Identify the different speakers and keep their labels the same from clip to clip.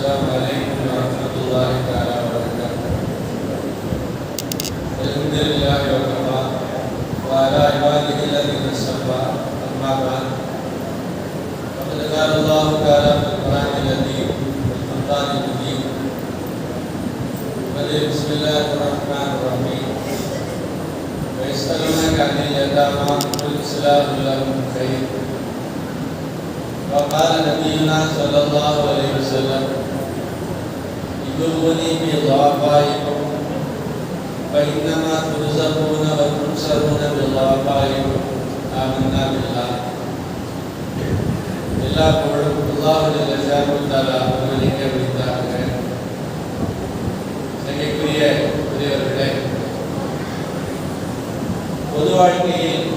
Speaker 1: السلام عليكم ورحمة الله تعالى وبركاته. الحمد لله وكفى وعلى عباده الذين اصطفى. أما بعد فقد قال الله تعالى في القرآن العظيم والفرقان المجيد: بسم الله الرحمن الرحيم. ويسألونك عن اليتامى قل إصلاح لهم خير. وقال نبينا صلى الله عليه وسلم: ادعوني بضعفائكم فإنما ترزقون وتنصرون بضعفائكم. آمنا بالله. எல்லா புகழும் அல்லாஹ் ஜல்ல ஷானுஹு அவர்களுக்கே உரித்தாக. சங்கைக்குரிய பெரியவர்களே, பொது வாழ்க்கையில்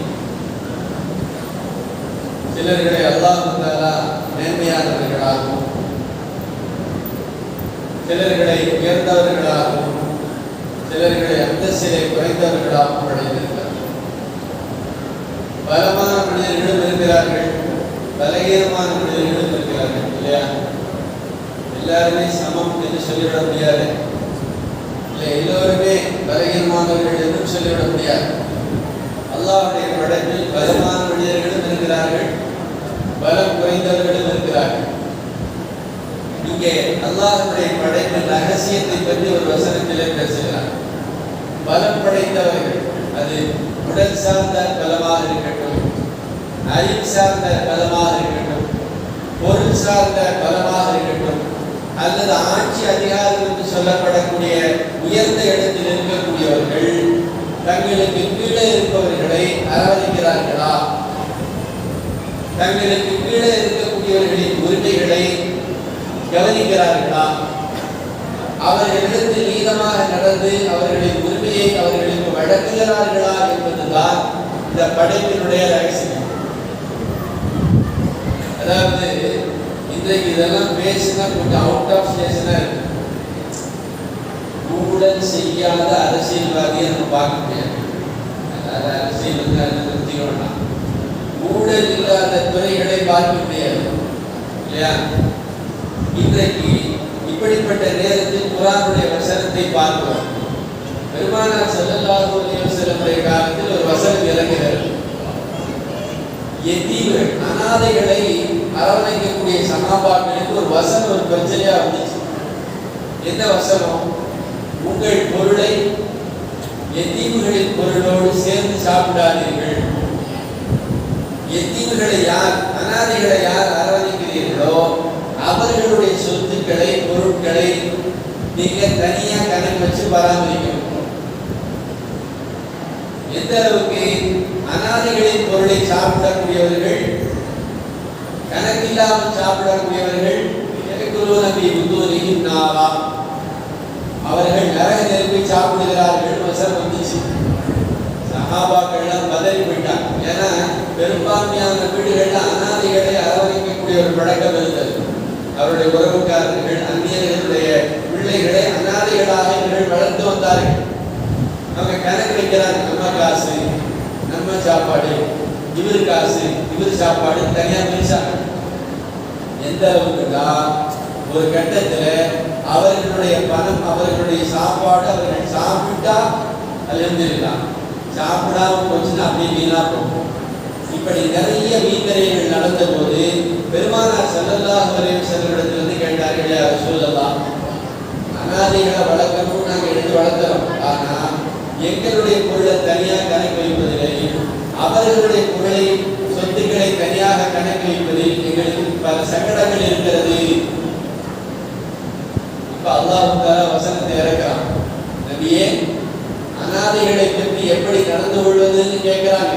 Speaker 1: சிலர்களை அல்லாஹ் தஆலா மேன்மையானவர்களாகவும் சிலர்களை உயர்ந்தவர்களாகவும் சிலர்களை அந்தஸ்திலே குறைந்தவர்களாகவும் படைத்திருக்கிறார். பலமான மனிதர்களும் இருக்கிறார்கள், பலகீனமான மனிதர்களும் இருக்கிறார்கள். இல்லையா? எல்லாருமே சமம் என்று சொல்லிவிட முடியாது. இல்லை, எல்லோருமே பலகீனமானவர்கள் என்றும் சொல்லிவிட முடியாது. அல்லாஹ்வுடைய படைப்பில் பலமான மனிதர்களும் இருக்கிறார்கள், பலம் குறைந்தவர்களும் இருக்கிறார்கள். இங்கே அல்லாஹ்வுடைய படைப்பின் ரகசியத்தை பற்றி ஒரு வசனத்திலே பேசுகிறார். பலம் படைத்தவர்கள், அது உடல் சார்ந்த பலமாக இருக்கட்டும், அறிவு சார்ந்த பலமாக இருக்கட்டும், பொருள் சார்ந்த பலமாக இருக்கட்டும், அல்லது ஆட்சி அதிகாரம் என்று சொல்லப்படக்கூடிய உயர்ந்த இடத்தில் இருக்கக்கூடியவர்கள் தங்களுக்கு கீழே இருப்பவர்களை அரவணைக்கிறார்களா? தங்களுக்கு கீழே இருக்கக்கூடியவர்களின் உரிமைகளை கவனிக்கிறார்களா? அவர்களிடத்தில் நீதமாக நடந்து அவர்களின் உரிமையை அவர்களுக்கு வழங்குகிறார்களா என்பதுதான் இந்த படைப்பினுடைய ரகசியம். அதாவது இன்றைக்கு இதெல்லாம் பேசினா கொஞ்சம் அவுட் ஆஃப் ஸ்டேஷனா இருக்கு. ஊழல் செய்யாத அரசியல்வாதியை நம்ம பார்க்க முடியாது. அதாவது அரசியல் வந்து அதை நிறுத்திக்க வேண்டாம். ஊழல் இல்லாத துறைகளை பார்க்க முடியாது, இல்லையா? இன்றைக்கு இப்படிப்பட்ட நேரத்தில் குர்ஆனுடைய வசனத்தை பார்க்கிறோம். பெருமானார் ஸல்லல்லாஹு அலைஹி வஸல்லம் காலத்தில் ஒரு வசனம் இறங்குகிறது. யதீம்கள், அனாதைகளை அரவணைக்கக்கூடிய சஹாபாக்களுக்கு ஒரு வசனம் ஒரு பிரச்சனையா வந்துச்சு. என்ன வசனம்? உங்கள் பொருளை யதீம்களின் பொருளோடு சேர்ந்து சாப்பிடாதீர்கள். யதீம்களை யார், அனாதைகளை யார் அரவணைக்கிறீர்களோ அவர்களுடைய சொத்துக்களை பொருட்களை நீங்க தனியா கணக்கு வச்சு பராமரிக்கணும். எந்த அளவுக்கு? அனாதைகளின் பொருளை சாப்பிடக்கூடியவர்கள், கணக்கில்லாமல் சாப்பிடக்கூடியவர்கள், அவர்கள் நரக நெருப்பை சாப்பிடுகிறார்கள். வசனம் வந்துச்சு. சஹாபாக்கள்லாம் பதறி போயிட்டாங்க. ஏன்னா பெரும்பான்மையான வீடுகள்ல அனாதைகளை அரவணைக்கக்கூடிய ஒரு பழக்கம் இருந்தது. அவருடைய உறவுக்காரர்கள், அந்நியர்களுடைய பிள்ளைகளை அனாதைகளாக இவர்கள் வளர்த்து வந்தார்கள். அவங்க கணக்கு வைக்கிறாங்க. நம்ம காசு, நம்ம சாப்பாடு, இவர் காசு, இவர் சாப்பாடு தனியா பிரிச்சாங்க. எந்த அளவுக்குன்னா ஒரு கட்டத்தில் அவர்களுடைய பணம், அவர்களுடைய சாப்பாடு அவர்கள் சாப்பிட்டா அல்ஹம்துலில்லாஹ், சாப்பிடாம போச்சுன்னா அப்படியே வீணா போகும். இப்படி நிறைய வீண்வரைகள் நடந்த போது பெருமானார் ஸல்லல்லாஹு அலைஹி வஸல்லம் வந்து கேட்டார்கள், யா ரசூலல்லாஹ், அனாதைகளை வளர்க்கணும், நாங்கள் எடுத்து வளர்த்துறோம். ஆனா எங்களுடைய பொருளை தனியாக கணக்கு வைப்பதில், அவர்களுடைய பொருளை சொத்துக்களை தனியாக கணக்கு வைப்பதில் எங்களுக்கு பல சங்கடங்கள் இருக்கிறது. இப்ப அல்லாஹ் தஆலா வசனத்தை இறக்குறான். நபியே, அனாதைகளை பற்றி எப்படி நடந்து கொள்வதுன்னு கேட்கிறாங்க.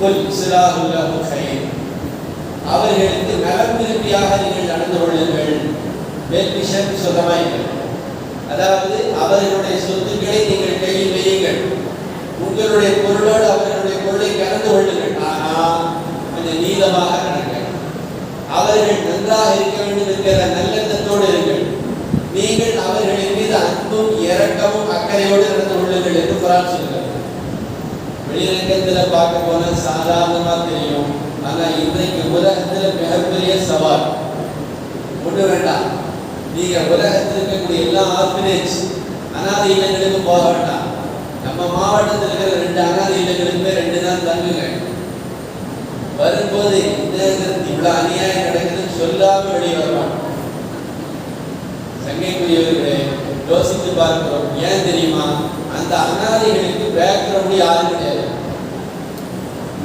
Speaker 1: குல் இஸ்லாஹு லஹு கைர். அவர்களுக்கு நலம் விரும்பியாக நீங்கள் நடந்து கொள்ளுங்கள். வெல்விஷன் சுகமாய்கள். அதாவது அவர்களுடைய சொத்துக்களை நீங்கள் கையில் வையுங்கள். உங்களுடைய பொருளோடு அவர்களுடைய பொருளை கலந்து கொள்ளுங்கள். ஆனால் கொஞ்சம் நீளமாக நடங்கள். அவர்கள் நன்றாக இருக்க வேண்டும் என்கிற நல்லெண்ணத்தோடு இருங்கள். நீங்கள் அவர்களின் மீது அன்பும் இரக்கமும் அக்கறையோடு நடந்து கொள்ளுங்கள் என்று குர்ஆன் சொல்கிறது. வெளிரங்கத்தில் பார்க்க போனா சாதாரணமா தெரியும். ஆனா இன்றைக்கு உலகத்தில் மிகப்பெரிய சவால். ஒன்று வேண்டாம், நீங்க உலகத்தில் இருக்கக்கூடிய எல்லா ஆர்பனேஜ் அனாதை இல்லங்களுக்கும் போக வேண்டாம். நம்ம மாவட்டத்தில் இருக்கிற 2 அனாதை இல்லங்களுக்குமே 2 தான் தங்குங்க. வரும்போது இந்த இவ்வளவு அநியாயம் நடக்குதுன்னு சொல்லாம வெளியே வருவாங்க. சங்கைக்குரியவர்களே, யோசித்து பார்க்கிறோம். ஏன் தெரியுமா? அந்த அனாதைகளுக்கு பேக்ரவுண்ட் யாரும் கிடையாது.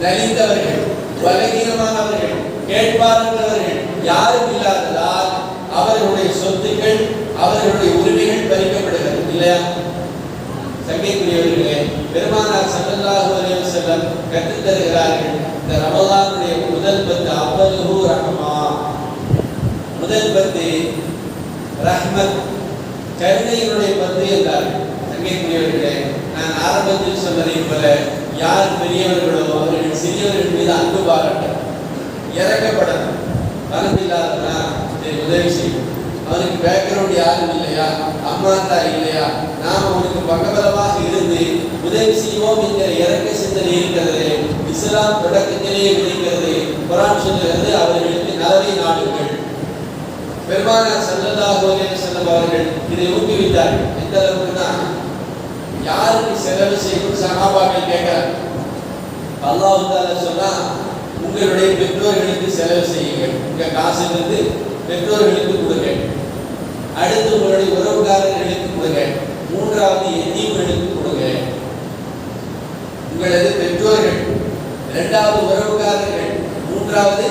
Speaker 1: நலிந்தவர்கள், பலகீனமானவர்கள், கேட்பார்ந்தவர்கள் யாரும் இல்லாததால் அவர்களுடைய சொத்துக்கள், அவர்களுடைய உரிமைகள் பறிக்கப்படுகிறது இல்லையா? சங்கைக்குரியவர்களே, பெருமானார் ஸல்லல்லாஹு அலைஹி வஸல்லம் கற்றுத் தருகிறார்கள். இந்த ரமலானுடைய முதல் 10 அவ்வலுஹு ரஹ்மா, முதல் 10 ரஹ்மத், கருணையினுடைய 10 என்றார்கள். சங்கைக்குரியவர்களே, நான் ஆரம்பத்தில் சொன்னதை போல யார் பெரியவர்களோ அவர்கள் சிறியவர்கள் மீது அன்பு பாராட்ட, இறக்கப்படணும். பணம் இல்லாதனா உதவி செய்யும். அவனுக்கு பேக்ரவுண்ட் யாரும் இல்லையா, அம்மா தான் இல்லையா, நாம் அவனுக்கு பக்கபலமாக இருந்து உதவி செய்வோம் என்கிற இறக்க சிந்தனை இருக்கிறது. இஸ்லாம் தொடக்கத்திலேயே விளைக்கிறது. குர்ஆன் சொல்கிறது, அவர்களுக்கு நலவை நாடுங்கள். பெருமானார் ஸல்லல்லாஹு அலைஹி வஸல்லம் அவர்கள் இதை ஊக்குவித்தார்கள். எந்த அளவுக்குன்னா, யாருக்கு செலவு செய்யணும் சஹாபாக்கள் கேட்கிறார். அல்லாஹ் தஆலா சொன்னா, உங்களுடைய பெற்றோர்களுக்கு செலவு செய்யுங்கள், உங்க காசிலிருந்து பெற்றோர்களுக்கு கொடுங்க, அடுத்து உங்களுடைய உறவுக்காரர்களுக்கு கொடுங்க, மூன்றாவது எத்தீம்களுக்கு கொடுங்க. உங்களது பெற்றோர்கள், இரண்டாவது உறவுக்காரர்கள், மூன்றாவது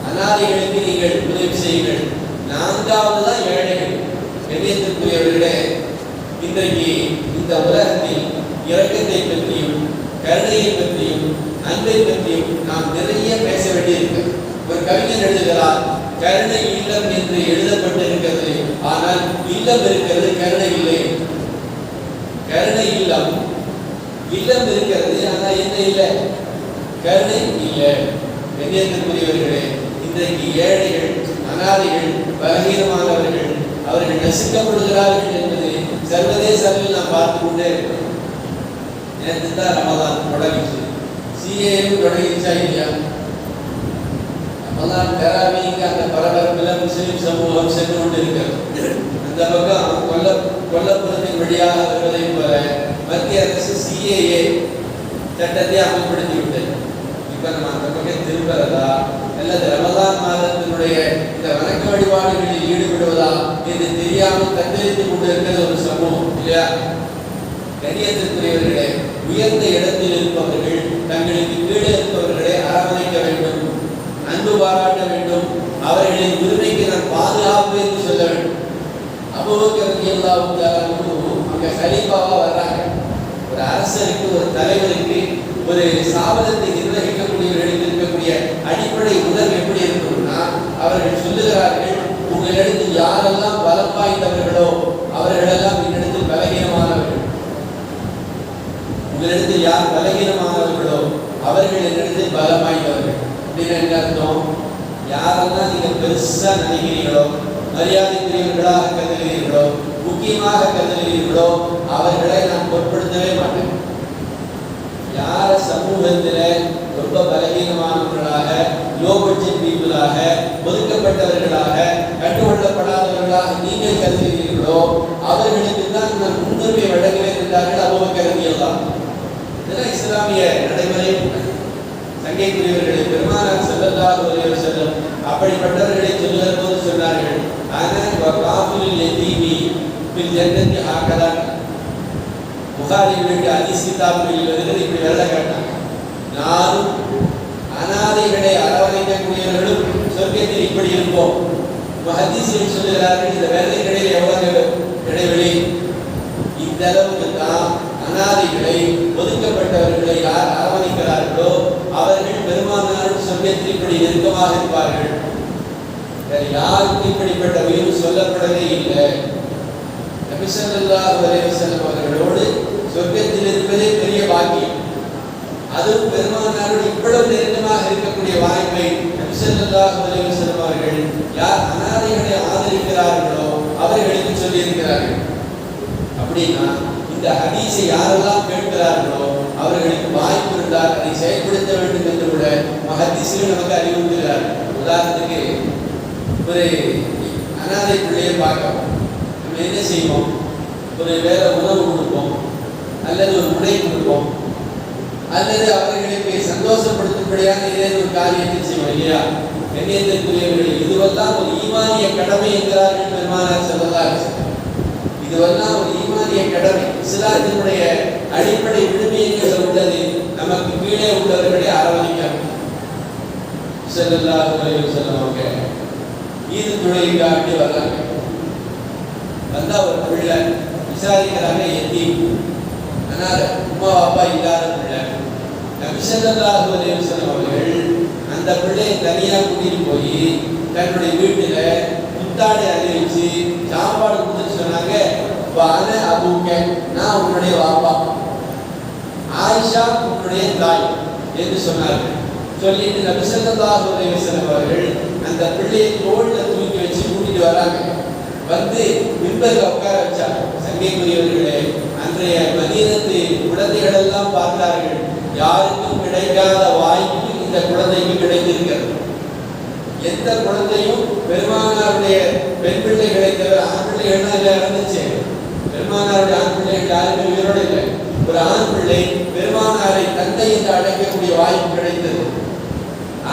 Speaker 1: அனாதைகளுக்கு நீங்கள் உதவி செய்யுங்கள், நான்காவது தான் ஏழைகள். கண்ணியத்திற்குரியவர்களே, இன்றைக்கு இந்த உலகத்தில் இரக்கத்தை பற்றியும் கருணையை பற்றியும் அன்பை பற்றியும் நாம் நிறைய பேச வேண்டியிருக்கு. ஒரு கவிஞர் எழுதுகிறார், கருணை இல்லம் என்று எழுதப்பட்டிருக்கிறது, ஆனால் இல்லம் இருக்கிறது, கருணை இல்லை. கருணை இல்லம், இல்லம் இருக்கிறது, ஆனால் என்ன இல்லை? கருணை இல்லை. கண்ணியத்திற்குரியவர்களே, இன்றைக்கு ஏழைகள், அனாதைகள், பலகீனமானவர்கள் அவர்கள் நசுக்கப்படுகிறார்கள் என்பது சர்வதேச அளவில் நாம் பார்த்து கொண்டே இருக்கிறோம். நேற்று தான் ரமலான் தொடங்கிச்சு, சிஏவும் தொடங்கிச்சா இல்லையா? ரமலான் தராவீங்க அந்த பரபரப்பில் முஸ்லிம் சமூகம் சென்று கொண்டு இருக்கிறது. அந்த பக்கம் கொல்லப்புறத்தின் வழியாக வருவதை போல மத்திய அரசு சிஏஏ சட்டத்தை அமல்படுத்தி விட்டது. இப்ப நம்ம அந்த பக்கம் திரும்புறதா அல்லது ரமலான் மாதத்தினுடைய இந்த வணக்க வழிபாடுகளில் ஈடுபடுவதா என்று தெரியாமல் தத்தளித்துக் கொண்டு இருக்கிறது ஒரு சமூகம் இல்லையா? கண்ணியத்திற்குரியவர்களே, உயர்ந்த இடத்தில் இருப்பவர்கள் தங்களுக்கு கீழே இருப்பவர்களை அரவணைக்க வேண்டும், அன்பு பாராட்ட வேண்டும், அவர்களின் உரிமைக்கு நான் பாதுகாப்பு என்று சொல்ல வேண்டும். அபூபக்கர் ரலியல்லாஹு தஆலா அங்க கலீஃபாவா வர்றாங்க. ஒரு அரசருக்கு, ஒரு தலைவருக்கு, ஒரு ஸ்தாபனத்தை நிர்வகிக்கக்கூடியவர்களுக்கு இருக்கக்கூடிய அடிப்படை உணர்வு எப்படி இருக்கும்னா, அவர்கள் சொல்லுகிறார்கள், உங்களிடத்தில் யாரெல்லாம் பலம் வாய்ந்தவர்களோ அவர்களெல்லாம் என்னிடத்தில் பலகீனமானவர்கள், உங்களிடத்தில் யார் பலகீனமானவர்களோ அவர்கள் என்னிடத்தில் பலம் வாய்ந்தவர்கள். அப்படின்னு என்ன அர்த்தம்? யாரெல்லாம் நீங்க பெருசா நினைக்கிறீர்களோ, மரியாதைக்குரியவர்களாக கருதுகிறீர்களோ, முக்கியமாக கருதுகிறீர்களோ அவர்களை நான் பொருட்படுத்தவே மாட்டேன். யார சமூகத்துல ரொம்ப பலகீனமானவர்களாக, லோ பட்ஜெட் பீப்புளாக, ஒதுக்கப்பட்டவர்களாக, கண்டுகொள்ளப்படாதவர்களாக நீங்கள் கருதுகிறீர்களோ அவர்களுக்கு தான் நான் முன்னுரிமை வழங்குவேன் என்றார்கள் அபூபக்கர் ரலியல்லாஹு. இதெல்லாம் இஸ்லாமிய நடைமுறை. சங்கைக்குரியவர்களை, பெருமானார் ஸல்லல்லாஹு அலைஹி வஸல்லம் அப்படிப்பட்டவர்களை சொல்லுகிற போது சொன்னார்கள், ஆனால் வகாஃபில் யதீமி பில் ஜன்னதி ஹாகதா. புகாரியுடைய ஹதீஸ் கிதாபில் வருகிறது, இப்படி வெள்ள கேட்டாங்க, நானும் அனாதைகளை அரவணைக்கக்கூடியவர்களும் சொர்க்கத்தில் இப்படி இருப்போம். ஹதீஸில் சொல்லுகிறார்கள், இந்த வெள்ளை கடையில் எவ்வளவு இடைவெளி? இந்த அளவுக்கு தான் அனாதைகளை, ஒதுக்கப்பட்டவர்களை யார் அரவணைக்கிறார்களோ அவர்கள் பெருமானாரும் சொர்க்கத்தில் இப்படி நெருக்கமாக இருப்பார்கள். யாருக்கு இப்படிப்பட்ட உயர்வு சொல்லப்படவே இல்லை. நபி ஸல்லல்லாஹு அலைஹி வஸல்லம் அவர்களோடு சொர்க்கத்தில் இருப்பதே பெரிய பாக்கியம். அதுவும் பெருமானாரோடு இவ்வளவு நெருக்கமாக இருக்கக்கூடிய வாய்ப்பை நபி ஸல்லல்லாஹு அலைஹி வஸல்லம் அவர்கள் யார் அனாதைகளை ஆதரிக்கிறார்களோ அவர்களுக்கு சொல்லியிருக்கிறார்கள். அப்படின்னா இந்த ஹதீஸை யாரெல்லாம் கேட்கிறார்களோ அவர்களுக்கு வாய்ப்பு இருந்தால் அதை செயல்படுத்த வேண்டும் என்று கூட ஹதீஸில் நமக்கு அறிவுறுத்துகிறார்கள். உதாரணத்துக்கு ஒரு அனாதை பிள்ளையை பார்க்கிறோம். நம்ம என்ன செய்வோம்? ஒரு வேலை உணவு கொடுப்போம், அல்லது ஒரு உடை கொடுப்போம், அல்லது அவர்களுக்கு சந்தோஷப்படுத்தும்படியான ஏதேனும் ஒரு காரியத்தை செய்வோம் இல்லையா? கண்ணியத்திற்குரியவர்கள், இதுவெல்லாம் ஒரு ஈமானிய கடமை என்கிறார்கள் பெருமானார் ஸல்லல்லாஹு அலைஹி வஸல்லம். இதுவெல்லாம் ஒரு ஈமானிய கடமை. இஸ்லாத்தினுடைய அடிப்படை விழுமியங்கள் உள்ளது. நமக்கு கீழே உள்ளவர்களை அரவணைக்கணும். ஸல்லல்லாஹு அலைஹி வஸல்லம் அவங்க ஈது தொழுகைக்கு ஆட்டி வர்றாங்க. வந்தா ஒரு பிள்ளை விசாரிக்கிறாங்க, எத்தீம், அதனால உமா அப்பா இல்லாத பிள்ளை. நபி ஸல்லல்லாஹு அலைஹி வஸல்லம் அவர்கள் அந்த பிள்ளையை தனியா கூட்டிட்டு போய் தன்னுடைய வீட்டுல புத்தாடை அணிவிச்சு சாப்பாடு கொடுத்து சொன்னாங்க, வான அபூக்க, நான் உன்னுடைய வாப்பா, ஆயிஷா உன்னுடைய தாய் என்று சொன்னார்கள். சொல்லிட்டு நபி ஸல்லல்லாஹு அலைஹி வஸல்லம் அவர்கள் அந்த பிள்ளையை தோள்ல தூக்கி வச்சு கூட்டிட்டு வராங்க. வந்து மிம்பர்ல உட்கார வச்சாங்க. சங்கைக்குரியவர்களே, அன்றைய மதீனத்து குழந்தைகள் எல்லாம் பார்த்தார்கள். யாருக்கும் கிடைக்காத வாய்ப்பு இந்த குழந்தைக்கு கிடைத்திருக்கிறது. எந்த குழந்தையும் பெருமானாருடைய பெண் பிள்ளைகளை தவிர ஆண் பிள்ளைகள்லாம் இல்லை இருந்துச்சு. பெருமானாருடைய ஆண் பிள்ளைகள் யாருமே உயிரோடு இல்லை. ஒரு ஆண் பிள்ளை பெருமானாரை தந்தை என்று அழைக்கக்கூடிய வாய்ப்பு கிடைத்தது.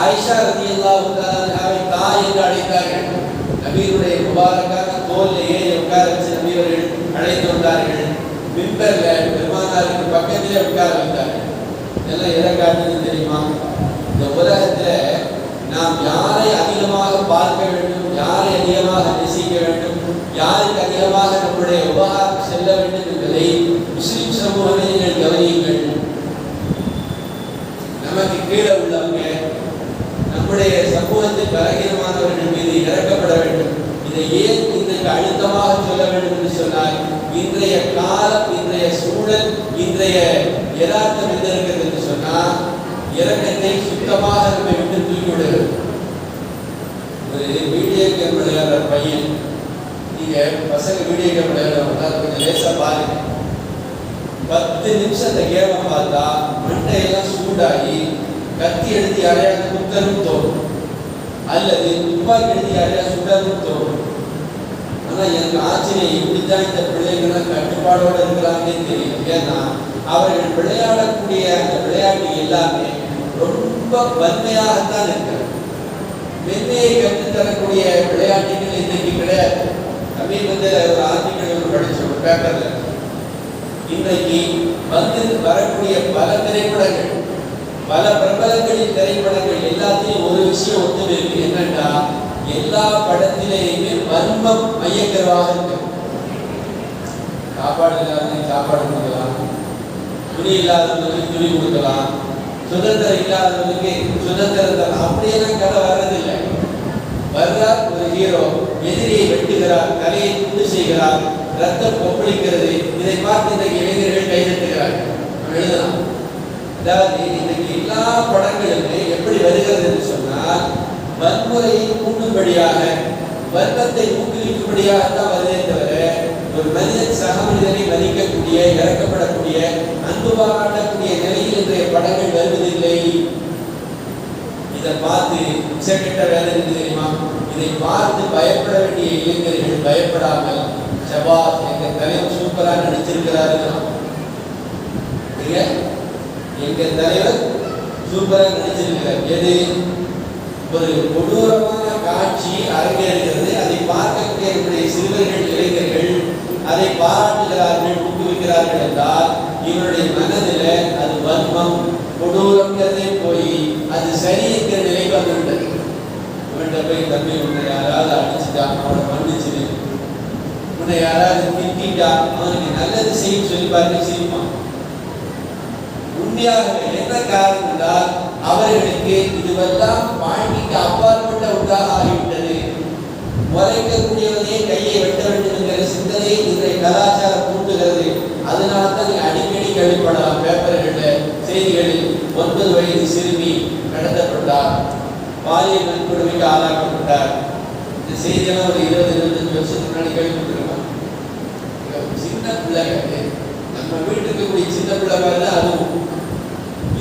Speaker 1: ஆயிஷா ரலியல்லாஹு அன்ஹாவை தாய் என்று அழைத்தார்கள். நபியுடைய முபாரக்கான தோல்லையே உட்கார வச்சு நபியவர்கள் அழைத்து வந்தார்கள். மிம்பர்ல பெருமானாருக்கு பக்கத்திலே உட்கார வைத்தார்கள். இதெல்லாம் எதை காட்டுறது தெரியுமா? இந்த உலகத்துல நாம் யாரை அதிகமாக பார்க்க வேண்டும், யாரை அதிகமாக நேசிக்க வேண்டும், யாருக்கு அதிகமாக நம்முடைய உபகாரம் செல்ல வேண்டும் என்பதை முஸ்லிம் சமூகமே நீங்கள் கவனியுங்கள். நமக்கு கீழே உள்ளவங்க, நம்முடைய சமூகத்தில் பலகீனமானவர்கள் மீது இறக்கப்பட வேண்டும். இதை ஏன் இன்றைக்கு அழுத்தமாக சொல்ல வேண்டும் என்று சொன்னால், இன்றைய காலம், இன்றைய சூழல், இன்றைய யதார்த்தம் என்ன இருக்கிறது என்று சொன்னால், இறக்கத்தை சுத்தமாக நம்மை விட்டு தூக்கி விடுகிறது. ஒரு வீடியோ கேம் விளையாடுற பையன், நீங்க பசங்க வீடியோ கேம் விளையாடுறவங்க கொஞ்சம் லேசா பாருங்க. 10 நிமிஷம் அந்த கேமை பார்த்தா மண்டையெல்லாம் சூடாகி கத்தி எடுத்து யாரையாவது குத்தரும் தோணும், அல்லது துப்பாக்கி எடுத்து யாரையாவது சுடரும் தோணும். ஆனா எனக்கு ஆச்சரியம், இப்படித்தான் இந்த பிள்ளைங்கள்லாம் கட்டுப்பாடோடு இருக்கிறாங்கன்னு தெரியும். ஏன்னா அவர்கள் விளையாடக்கூடிய அந்த விளையாட்டு எல்லாமே ரொம்ப வன்மையாகத்தான் இருக்கிறது. மென்மையை கற்றுத்தரக்கூடிய விளையாட்டுகள் இன்றைக்கு கிடையாது. சமீபத்தில் ஒரு ஆர்டிக்கல் படிச்ச ஒரு பேப்பர்ல, இன்றைக்கு வந்து வரக்கூடிய பல திரைப்படங்கள், பல பிரபலங்களின் திரைப்படங்கள் எல்லாத்தையும் ஒரு விஷயம் ஒத்துமை இருக்கு. என்னன்னா, எல்லா படத்திலேயுமே வன்மம் மையக்கருவாக இருக்கு. சாப்பாடு இல்லாதவங்களுக்கு சாப்பாடு கொடுக்கலாம், துணி இல்லாதவங்களுக்கு துணி கொடுக்கலாம், சுதந்திரம் இல்லாதவங்களுக்கு சுதந்திரத்தை, அப்படியெல்லாம் கதை வர்றதில்லை. வர்றார் ஒரு ஹீரோ, எதிரியை வெட்டுகிறார், தலையை துண்டு செய்கிறார், ரத்தம் கொப்பளிக்கிறது. இதை பார்த்து இன்றைக்கு இளைஞர்கள் கைதட்டுகிறார்கள். எழுதலாம். அதாவது இன்றைக்கு எல்லா படங்களுமே எப்படி வருகிறது என்று சொன்னால், வன்முறையை கூட்டும்படியாக, வர்க்கத்தை ஊக்குவிக்கும்படியாகத்தான் வருதே தவிர, ஒரு மனிதன் சக மனிதனை மதிக்கக்கூடிய, இறக்கப்படக்கூடிய, அன்பு பாராட்டக்கூடிய நிலையில் இன்றைய படங்கள் வருவதில்லை. இதை பார்த்து உச்சக்கட்ட வேலை தெரியுமா? இதை பார்த்து பயப்பட வேண்டிய இளைஞர்கள் பயப்படாமல், ஜவாத் எங்க தலைவர் சூப்பரா நடிச்சிருக்கிறார்கள், எங்க தலைவர் சூப்பரா நடிச்சிருக்கிறார். எது? ஒரு கொடூரமான காட்சி அரங்கேறுகிறது. அதை பார்க்கக்கூடிய நம்முடைய சிறுவர்கள், இளைஞர்கள் அதை பாராட்டுகிறார்கள், ஊக்குவிக்கிறார்கள் என்றால், இவருடைய மனதில் அது வன்மம், கொடூரங்கிறதே போய் அது சரி என்கிற நிலைக்கு வந்துவிட்டது. இவன்கிட்ட போய், தம்பி உன்னை யாராவது அடிச்சுட்டா அவனை மன்னிச்சிரு, உன்னை யாராவது திட்டா அவனுக்கு நல்லது செய்யும் சொல்லி பார்த்து செய்யுமா? உண்மையாகவே என்ன காரணம் என்றால், அவர்களுக்கு இதுவெல்லாம் வாழ்க்கைக்கு அப்பாற்பட்ட ஒன்றாக ஆகிவிட்டது. முறைக்கக்கூடியவனே கையை வெட்ட வேண்டும் என்கிற சிந்தனை இன்றைய கலாச்சாரம் கூட்டுகிறது. அதனால தான் அடிக்கடி கேள்விப்படலாம் பேப்பர்களில், செய்திகளில், 9 வயது சிறுமி கடத்தப்பட்டார், பாலியல் வன்கொடுமைக்கு ஆளாக்கப்பட்டார். இந்த செய்தியெல்லாம் ஒரு 20-25 வருஷத்துக்கு முன்னாடி கேள்விப்பட்டிருக்கோம். சின்ன பிள்ளைங்க, நம்ம வீட்டுக்கு கூடிய சின்ன பிள்ளை மாதிரி தான் அதுவும்.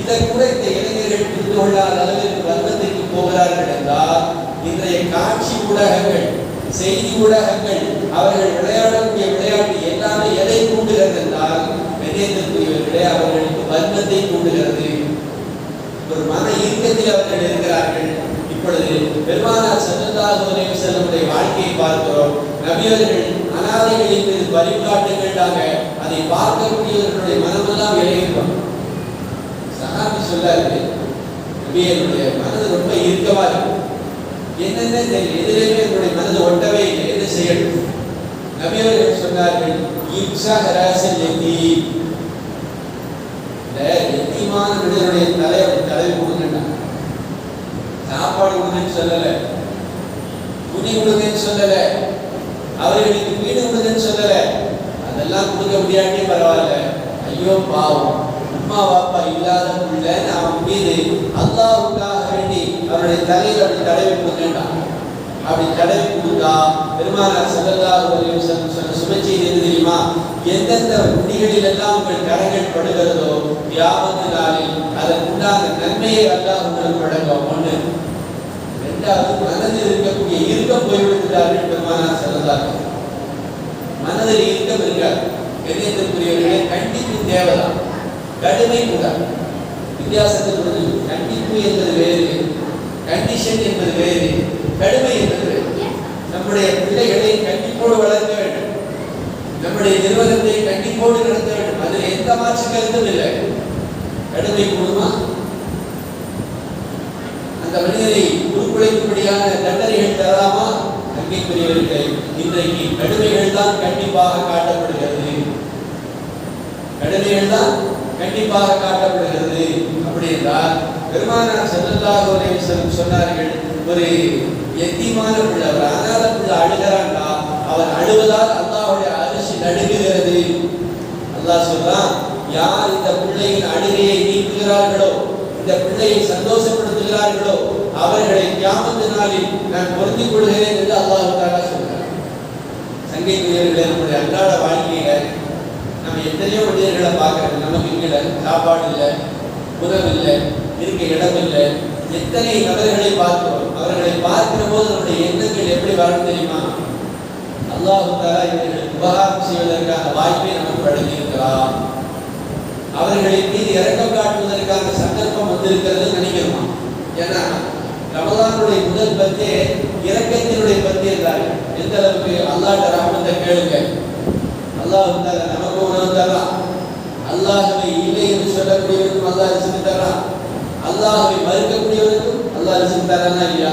Speaker 1: இதை கூட இந்த இளைஞர்கள் புரிந்து கொள்ளாத அளவிற்கு வர்க்கத்திற்கு போகிறார்கள் என்றால், இன்றைய காட்சி ஊடகங்கள், செய்தி ஊடகங்கள் அவர்கள் விளையாடக்கூடிய விளையாட்டு எல்லாமே எதை தூண்டுகிறது என்றால் கண்ணியத்திற்குரியவர்களே அவர்களுக்கு வன்மத்தை தூண்டுகிறது. ஒரு மன இறுக்கத்தில் அவர்கள் இருக்கிறார்கள். இப்பொழுது பெருமானார் ஸல்லல்லாஹு அலைஹி வஸல்லமுடைய வாழ்க்கையை பார்க்கிறோம். நபியவர்கள் அனாதைகளின் மீது வழிகாட்டுகளாக அதை பார்க்கக்கூடியவர்களுடைய மனமெல்லாம் இளையிருக்கும். சஹாபி சொல்லாரு, நபியனுடைய மனது ரொம்ப இறுக்கமா இருக்கும். என்னென்ன எதிலேயுமே என்னுடைய மனது ஒட்டவே இல்லை, என்ன செய்யணும்? நபியவர்கள் சொன்னார்கள், எத்தீமான மனிதனுடைய தலையை கொடுங்கண்டா. சாப்பாடு கொடுங்கன்னு சொல்லல, துணி கொடுங்கன்னு சொல்லல, அவர்களுக்கு வீடு கொடுங்கன்னு சொல்லல. அதெல்லாம் கொடுக்க முடியாட்டே பரவாயில்ல, ஐயோ பாவம் அம்மா பாப்பா இல்லாத புள்ள அவன் மீது அல்லாஹ்வுக்காக வேண்டி அவருடைய தலையில் அப்படி தடவி கொடுங்கண்டா. அப்படி தடவி கொடுத்தா பெருமானார் ஸல்லல்லாஹு அலைஹி வஸல்லம் சொன்ன சுபச்செய்தி என்ன தெரியுமா? எந்தெந்த முடிகளில் எல்லாம் உங்கள் கரங்கள் படுகிறதோ கியாமத் நாளில் அதற்குண்டான நன்மையை அல்லாஹ் உங்களுக்கு வழங்குவான். ஒன்று. இரண்டாவது, மனதில் இருக்கக்கூடிய இறுக்கம் போய்விடுகிறார்கள் பெருமானார் ஸல்லல்லாஹு. மனதில் இறுக்கம் இருக்காது. கண்ணியத்திற்குரியவர்களே, கண்டிப்பு தேவைதான், கடுமை கூட. வித்தியாசத்தை புரிஞ்சு, கண்டிப்பு என்பது வேறு, கண்டிஷன் என்பது வேறு, கடுமை என்பது வேறு. நம்முடைய பிள்ளைகளை கண்டிப்போடு வளர்க்க வேண்டும், நம்முடைய நிறுவனத்தை கண்டிப்போடு நடத்த வேண்டும். அதில் எந்த மாற்று கருத்தும் இல்லை. கடுமை கூடுமா? அந்த மனிதனை உருக்குலைக்கும்படியான தண்டனைகள் தரலாமா? நம்பிக்கைக்குரியவர்களை இன்றைக்கு கடுமைகள் தான் கண்டிப்பாக காட்டப்படுகிறது, கடுமைகள் தான் கண்டிப்பாக காட்டப்படுகிறது. அப்படி என்றால் பெருமானார் ஸல்லல்லாஹு அலைஹி வஸல்லம் சொன்னார்கள், ஒரு எத்தீமான பிள்ளை, ஒரு அனாதை பிள்ளை அழுகிறான்டா, அவன் அழுவதால் அல்லாஹ்வுடைய அரிசி நடுங்குகிறது. அல்லாஹ் சொல்றான், யார் இந்த பிள்ளையின் அழுகையை நீக்குகிறார்களோ, இந்த பிள்ளையை சந்தோஷப்படுத்துகிறார்களோ அவர்களை கியாமத் நாளில் நான் பொருந்திக் கொள்கிறேன் என்று அல்லாஹ் தஆலா சொல்றார். சங்கைக்குரியவர்களே, நம்முடைய அன்றாட வாழ்க்கையில நம்ம எத்தனையோ மனிதர்களை பார்க்கிறோம். நமக்கு இங்கே சாப்பாடு இல்லை, உணவு இல்லை, இருக்க இடம் இல்லை. எத்தனை நபர்களை பார்க்கிறோம். அவர்களை பார்க்கிற போது நம்முடைய எண்ணங்கள் எப்படி வரும் தெரியுமா? அல்லாஹ் தஆலா இவர்களுக்கு உபகாரம் செய்வதற்கான வாய்ப்பை நமக்கு வழங்கியிருக்கிறார், அவர்களின் மீது இரக்கம் காட்டுவதற்கான சந்தர்ப்பம் வந்திருக்கிறது நினைக்கிறோமா? ஏன்னா ரமலானுடைய முதல் பத்தே இரக்கத்தினுடைய பத்தி என்றார்கள். எந்த அளவுக்கு? அல்லாஹ்ட ரஹ்மத்தை கேளுங்க, அல்லாஹ் நமக்கு உணவு தரான், அல்லாஹ்வை இல்லை என்று சொல்லக்கூடியவருக்கும் அல்லாஹ் ரிஸ்க் தரான், அல்லாஹ்வை மறுக்கக்கூடியவருக்கும் அல்லாஹ் ரிஸ்க் தரானா இல்லையா?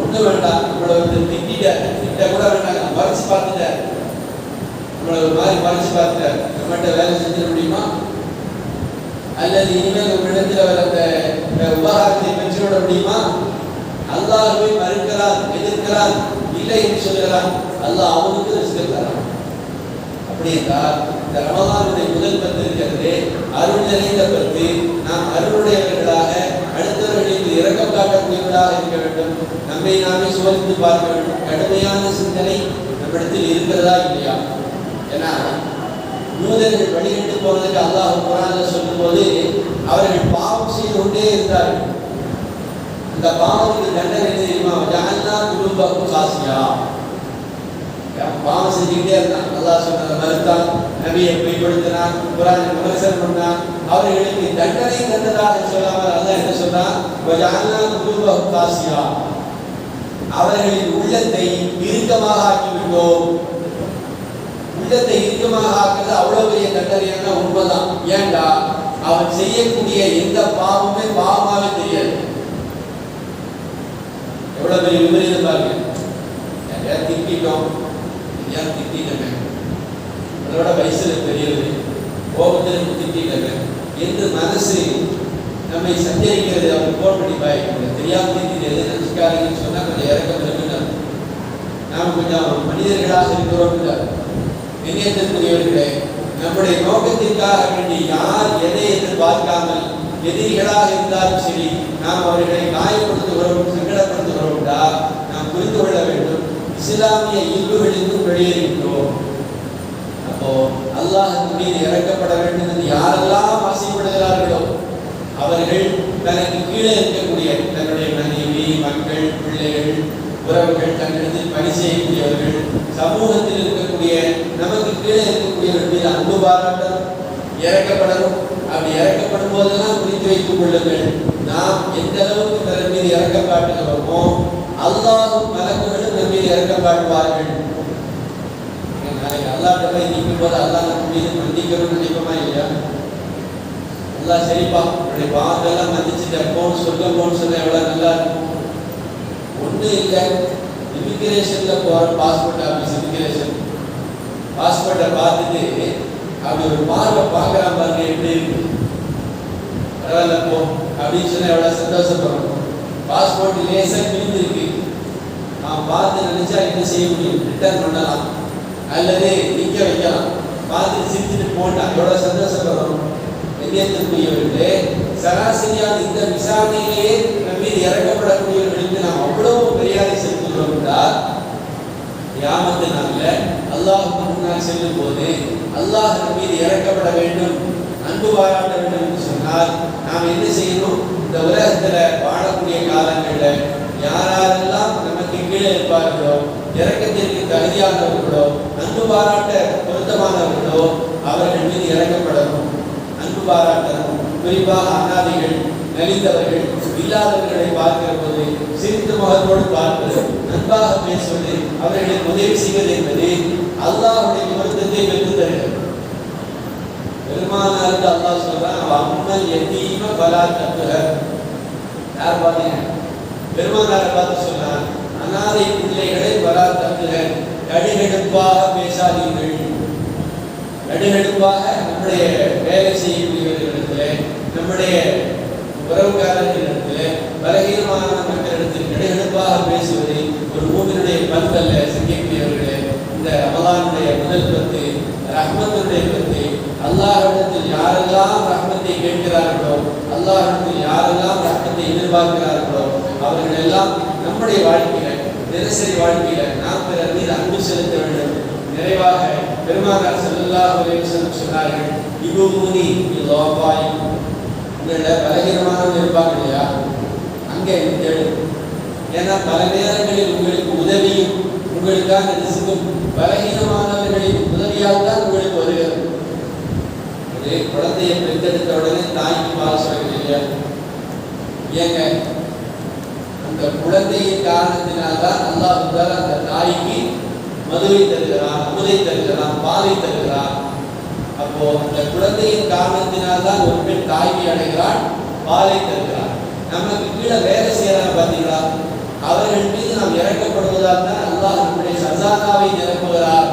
Speaker 1: ஒண்ணு வேண்டாம், நம்மளை வந்து திட்ட கூட வேண்டாம், மறைச்சு பார்த்துட்டார், நம்மளை ஒரு மாதிரி மறைச்சு பார்த்துட்டார். நம்மகிட்ட வேலை செஞ்சிட முடியுமா? அல்லது இனிமேல் ஒரு இடத்துல அந்த உபகாரத்தை பெற்றுவிட முடியுமா? அல்லாஹ்வை மறுக்கிறான், எதிர்க்கிறான், இல்லை என்று சொல்கிறான், அல்லாஹ் அவனுக்கு ரிஸ்க் தரான். அப்படி என்றால் இந்த ரமலானுடைய முதல் பத்து இருக்கிறது, அருள் நிறைந்த பத்து. நாம் அருளுடையவர்களாக அடுத்தவர்களுக்கு இரக்கம் காட்டக்கூடியவர்களாக இருக்க வேண்டும். நம்மை நாமே சோதித்து பார்க்க வேண்டும். கடுமையான சிந்தனை நம்மிடத்தில் இருக்கிறதா இல்லையா? ஏன்னா யூதர்கள் வழிகட்டு போவதற்கு அல்லாஹ் குர்ஆன்ல சொல்லும்போது அவர்கள் பாவம் செய்து கொண்டே இருந்தார்கள். அந்த பாவத்துக்கு தண்டனை என்ன தெரியுமா? ஜஅல்னா குலூபஹும் காசியா, பாவம் செஞ்சுக்கிட்டே இருந்தான். அல்லாஹ் சொன்னதை மறுத்தான், நபியை பொய்ப்படுத்தினான், குர்ஆனை விமர்சனம் பண்ணான். அவர்களுக்கு தண்டனை தந்ததாக சொல்லாமல் அல்லாஹ் என்ன சொன்னான்? ஜஅல்னா குலூபஹும் காசியா, அவர்களின் உள்ளத்தை இறுக்கமாக ஆக்கிவிட்டோம். உள்ளத்தை இறுக்கமாக ஆக்குறது அவ்வளவு பெரிய தண்டனையான உண்மைதான். ஏண்டா அவன் செய்யக்கூடிய எந்த பாவமே பாவமாவே தெரியாது. எவ்வளவு பெரிய விபரீதம் பாருங்க. யாரையா திட்டோம், யார் திட்டமே, அதோட வயசுல பெரியது, கோபத்திற்கு திட்டமே என்று மனசு நம்மை சஞ்சரிக்கிறது. அவங்க போன் பண்ணி பாய்க்கிறது, தெரியாம திட்டது நினைச்சுக்காரங்கன்னு சொன்னா கொஞ்சம் இறக்கம் இருக்குன்னு நாம் கொஞ்சம் மனிதர்களாக இருக்கிறோம். இணையத்திற்குரியவர்களே, நம்முடைய நோக்கத்திற்காக வேண்டி யார் எதை எதிர்பார்க்காமல் எதிரிகளாக இருந்தாலும் சரி நாம் அவர்களை காயப்படுத்துகிறோம், சங்கடப்படுத்துகிறோம். நாம் புரிந்து கொள்ள வேண்டும், இஸ்லாமிய இயல்புகளிலிருந்து வெளியேறுகின்றோம். அப்போ அல்லாஹ் மீது இறக்கப்பட வேண்டும் என்று யாரெல்லாம் ஆசைப்படுகிறார்களோ அவர்கள் தனக்கு கீழே இருக்கக்கூடிய தன்னுடைய மனைவி, மக்கள், பிள்ளைகள், உறவுகள், தங்களிடத்தில் பணி செய்யக்கூடியவர்கள், சமூகத்தில் இருக்கக்கூடிய நமக்கு கீழே இருக்கக்கூடியவர்கள் மீது அன்பு பாராட்டணும், இறக்கப்படணும். அப்படி இறக்கப்படும் போதெல்லாம் புரிந்து வைத்துக் கொள்ளுங்கள், நாம் எந்த அளவுக்கு பிறர் மீது இறக்கம் காட்டுகிறோமோ அல்லாஹும் மலக்குகளும் நம் மீது இறக்கம் காட்டுவார்கள். அல்லாஹ் போய் நிற்கும் போது அல்லாஹ் நம்ம மீது மன்னிக்கணும்னு நினைப்போமா இல்லையா? அல்லாஹ் சரிப்பா உன்னுடைய பாவங்கள்லாம் மன்னிச்சுட்டு போன்னு சொன்ன எவ்வளவு நல்லா இருக்கும். ஒன்றும் இல்லை, இமிகிரேஷன்ல போற பாஸ்போர்ட் ஆஃபீஸ், இமிகிரேஷன் பாஸ்போர்ட்டை பார்த்துட்டு அப்படி ஒரு பார்வை பார்க்குறான் பாருங்க, எப்படி இருக்கு, பரவாயில்ல போ அப்படின்னு சொன்னா எவ்வளவு சந்தோஷப்படுறோம். பாஸ்போர்ட் லேசாக கிழிஞ்சிருக்கு, நான் பார்த்து நினைச்சா என்ன செய்ய முடியும், ரிட்டர்ன் பண்ணலாம் அல்லது நிற்க வைக்கலாம். பார்த்து சிரிச்சுட்டு போட்டான், எவ்வளவு சந்தோஷப்படுறோம். எண்ணியத்திற்குரியவர்களே, சராசரியான இந்த விசாரணையிலேயே நம் மீது இறக்கப்படக்கூடியவர்களுக்கு நாம் அவ்வளவு மரியாதை செலுத்துகிறோம் என்றால், கியாமத்து நாள்ல அல்லாஹ்வுக்கு முன்னால் செல்லும் போது அல்லாஹ் நம் மீது இறக்கப்பட வேண்டும், அன்பு பாராட்ட வேண்டும் என்று சொன்னால் நாம் என்ன செய்யணும்? இந்த உலகத்துல வாழக்கூடிய காலங்கள்ல யாரெல்லாம் நமக்கு கீழே இருப்பார்களோ, இறக்கத்திற்கு தகுதியானவர்களோ, அன்பு பாராட்ட பொருத்தமானவர்களோ அவர்கள் மீது இறக்கப்படணும், அன்பு பாராட்டணும். குறிப்பாக அனாதைகள், நலிந்தவர்கள், இல்லாதவர்களை பார்க்கிற போது சிரித்த முகத்தோடு பார்ப்பது, அன்பாக பேசுவது, அவர்களுக்கு உதவி செய்வது என்பது அல்லாஹ்வுடைய பொருத்தத்தை பெற்று தருகிறது. பெருமானாருக்கு அல்லாஹ் சொல்றான், அம்மல் யதீம ஃபலா தக்ஹர். யார் பாத்தீங்க? பெருமானாரை பார்த்து சொன்னான், அனாதை பிள்ளைகளை ஃபலா தக்ஹர், கடுகடுப்பாக பேசாதீர்கள். கடுகடுப்பாக நம்முடைய வேலை செய்யக்கூடியவர்களிடத்திலே, நம்முடைய உறவுக்காரர்களிடத்திலே, பலகீனமான மக்களிடத்தில் கடுகடுப்பாக பேசுவது ஒரு மூமினுடைய பண்பல்ல. சிந்திக்கக்கூடியவர்களே, இந்த ரமலானுடைய முதல் பத்து ரஹ்மத்துடைய பத்து, அல்லாஹ்விடத்தில் யாரெல்லாம் ரஹ்மத்தை கேட்கிறார்களோ, அல்லாஹ்விடத்தில் யாரெல்லாம் ரஹ்மத்தை எதிர்பார்க்கிறார்களோ அவர்கள் எல்லாம் நம்முடைய வாழ்க்கையில, தினசரி வாழ்க்கையில நாம் பிறர் மீது அன்பு செலுத்த வேண்டும். நிறைவாக பெருமானார் ஸல்லல்லாஹு அலைஹி வஸல்லம் சொன்னார்கள், இபுனி பில்லாஹி, உங்களோட பலகீனமானவங்க இருப்பாங்க இல்லையா, அங்கே தேடு. ஏன்னா பல நேரங்களில் உங்களுக்கு உதவியும் உங்களுக்காக ரிஸ்கும் பலகீனமானவர்களின் உதவியால் தான் உங்களுக்கு வருகிறது. ஒரு குழந்தையை பெற்றெடுத்த உடனே தாய்க்கு பால் சொல்கிறது இல்லையா? ஏங்க அந்த குழந்தையின் காரணத்தினால்தான் அல்லாஹ் தஆலா அந்த தாய்க்கு மதுவை தருகிறான், அமுதை தருகிறான், பாலை தருகிறான். அப்போ அந்த குழந்தையின் காரணத்தினால்தான் ஒரு பெண் தாய்மை அடைகிறான், பாலை தருகிறான். நமக்கு கீழே வேலை செய்யறாங்க பார்த்தீங்களா, அவர்கள் மீது நாம் இறக்கப்படுவதால் தான் அல்லாஹ் நம்முடைய சசானாவை நிரப்புகிறார்.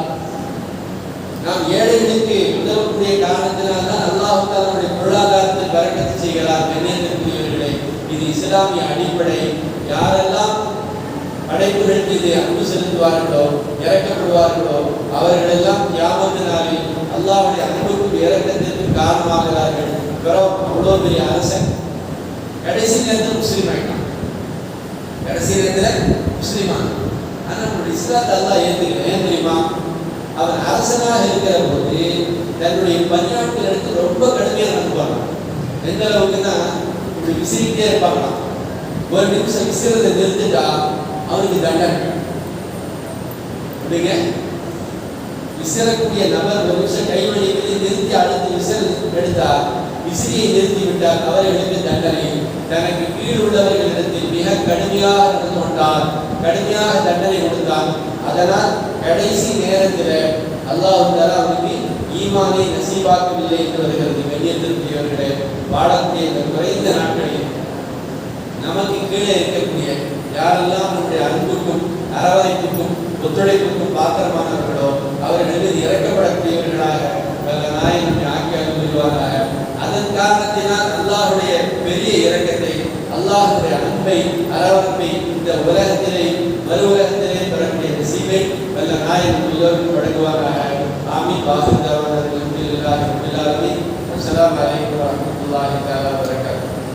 Speaker 1: நாம் ஏழைகளுக்கு உதவக்கூடிய காரணத்தினால்தான் அல்லாஹ் நம்முடைய பொருளாதாரத்தில் பரக்கத்து செய்கிறார். கண்ணியத்திற்குரியவர்களே, இது இஸ்லாமிய அடிப்படை. யாரெல்லாம் படைப்புகள் மீது அன்பு செலுத்துவார்களோ, இறக்கப்படுவார்களோ அவர்கள் எல்லாம் கியாமத்து நாளில் அல்லாஹ்வுடைய அன்புக்கும் இறக்கத்திற்கும் காரணமாகிறார்கள். அவ்வளோ பெரிய அரசன் கடைசி நேரத்தில் முஸ்லீம் ஆகிட்டான், கடைசி நேரத்தில் முஸ்லீமான். ஆனால் நம்மளுடைய இஸ்லாத்தை அல்லாஹ் ஏற்றுக்கல. ஏன் தெரியுமா? அவன் அரசனாக இருக்கிற போது தன்னுடைய பணியாட்களுக்கு ரொம்ப கடுமையாக நடந்துப்பாங்க. எந்த அளவுக்குன்னா இப்படி விசிறிக்கிட்டே இருப்பாங்களாம். ஒரு நிமிஷம் விசிறதை நிறுத்துட்டா அவனுக்கு தண்டனை. அப்படிங்க விசிறக்கூடிய நபர் ஒரு நிமிஷம் கைவழிகளை நிறுத்தி அடுத்து விசிற எடுத்தா, விசிறியை நிறுத்தி விட்டால் அவர்களுக்கு தண்டனை. தனக்கு கீழ் உள்ளவர்களிடத்தில் மிக கடுமையாக நடந்து கொண்டால் கடுமையாக தண்டனை கொடுத்தான். அதனால் கடைசி நேரத்தில் அல்லாஹ் தஆலா அவனுக்கு ஈமானை நசீபாக்கவில்லை என்று வருகிறது. கண்ணியத்திற்குரியவர்களே, வாழக்கூடிய இந்த குறைந்த நாட்களில் நமக்கு கீழே இருக்கக்கூடிய யாரெல்லாம் நம்முடைய அன்புக்கும் அரவணைப்புக்கும் ஒத்துழைப்புக்கும் பாத்திரமானவர்களோ அவர்கள் மீது இறக்கப்படக்கூடியவர்களாக வல்ல நாயகனை ஆக்கி அனுப்புவாராக. அதன் காரணத்தினால் அல்லாஹ்வுடைய பெரிய இரக்கத்தை, அல்லாஹ்வுடைய அன்பை, அரவணைப்பை இந்த உலகத்திலே மறு உலகத்திலே பெறக்கூடிய நசீபை வல்ல நாயகன் எல்லோரும் வழங்குவாராக. ஆமீன். வாஹிர் தஅவானா அல்ஹம்துலில்லாஹி ரப்பில் ஆலமீன். அஸ்ஸலாமு அலைக்கும் வரஹ்மத்துல்லாஹி தஆலா வபரகாத்துஹு.